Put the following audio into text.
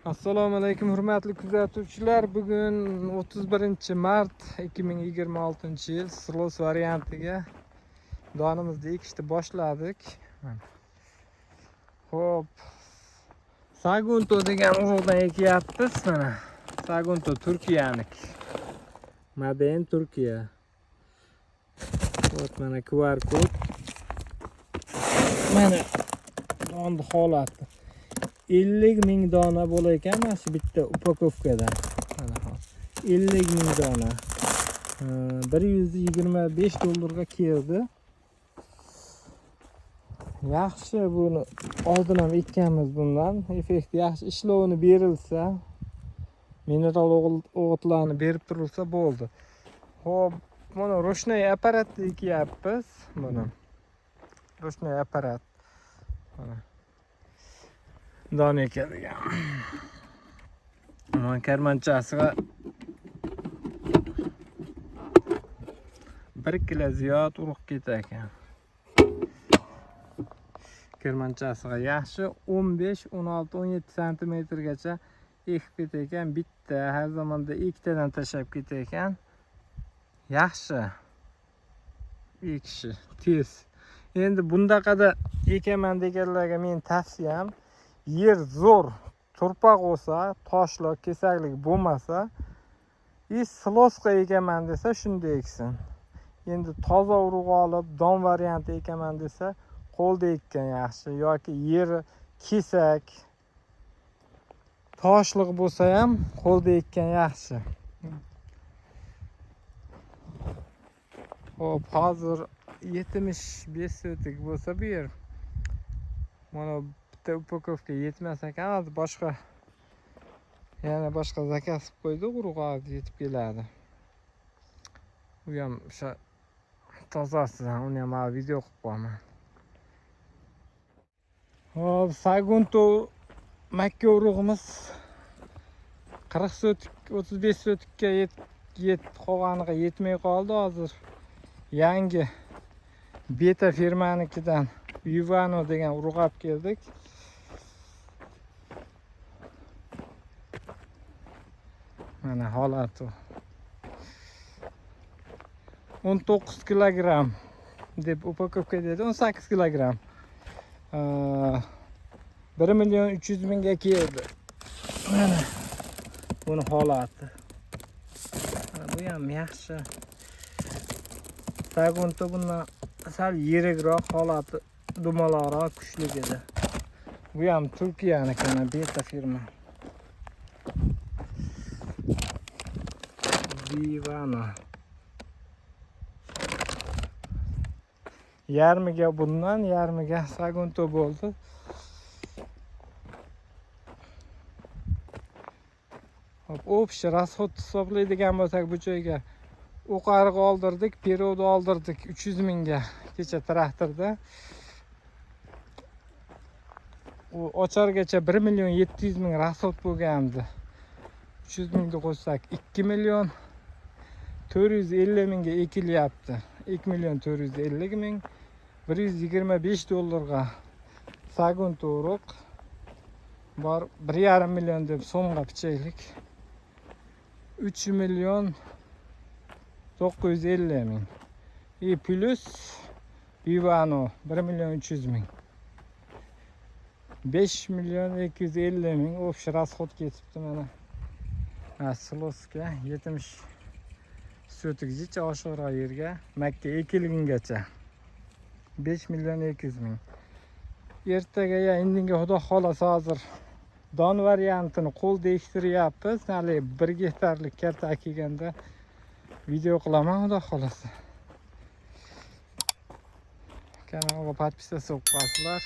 Assalomu alaykum hurmatli kuzatuvchilar. Bugun 31-mart 2026-yil silos variantiga donimizni ekishni boshladik. Xo'p, Sagunto degan urug'dan ekyapmiz. Mana Sagunto Turkiyaniki. Made in Turkiya. Xo'p, mana QR kod. Mana donni holati. 50 ming dona bo'lar ekan mana shu bitta upakovkada. Mana 50 ming dona. $125 keldi. Yaxshi, buni oldin ham ekkanmiz bundan. Effekt yaxshi, ishlovini berilsa, mineral o'g'itlarni berib turilsa bo'ldi. Xo'p, mana ro'shnoy apparatni ekyapmiz. Mana ro'shnoy apparat. Mana don ekadigan. Mana karmanchasiga 1 kilo ziyod urug' ketar ekan. Karmanchasiga yaxshi 15, 16, 17 santimetrgacha ekib ketar ekan. Bitta har zamonda ikkitadan tashlab ketar ekan. Yaxshi. Ekishi tez. Endi bundaqada ekaman deganlarga men tavsiyam, yer zo'r, turpoq bo'lsa, toshlar, kesaklik bo'lmasa, silosga ekaman desa shunday eksin. Endi toza urug' olib, don varianti ekaman desa, qo'lda ekkan yaxshi yoki yer kesak, toshliq bo'lsa ham qo'lda ekkan yaxshi. Xo'p, hozir 75 sotik bo'lsa bu yer. Mana bitta upakovka yetmas ekan, hozir boshqa yana boshqa zakaz qilib qo'ydik, urug' hozir yetib keladi. Bu ham o'sha tozasidan uni ham video qilib qo'yaman. Hop, Sagunto makka urug'imiz 40 sotik, 35 sotikka qolganiga yetmay qoldi. Hozir yangi beta firmanikidan Vivano degan urug' olib keldik. Mana holati. 19 kilogramm deb upakovka dedi, 18 kilogramm. 1.300.000 keldi. Mana buni holati. Bu ham yaxshi. Sagunto bundan sal yirikroq, holati dumalaqroq, kuchli edi. Bu ham Turkiyaniki, beta firma. Vivano. Yarmiga bundan, yarmiga Sagunto bo'ldi. Hop, общий расход hisoblaydigan bo'lsak, bu joyga o'qariq oldirdik, periodu oldirdik 300 mingga kecha traktorda. U ochargacha 1.700.000 расход bo'lgandi. 300 mingga qo'shsak 2.450.000 ekilyapti. 2.450.000, $125 Sagunto urug' bor, 1,5 million deb so'mga pichaylik. 3.950.000. Plus Vivano 1.300.000. 5.250.000 общий расход ketibdi mana. Silosga 70 sotikgacha oshiqroq yerga makka ekilgungacha 5.200.000. Ertaga ya indinga xudo xolasa hozir don variantini qo'lda ektiryapmiz. Hali 1 gektarlik karta kelganda video qilaman xudo xolasa. Kanalga podpisatsiya qilib qo'yasizlar.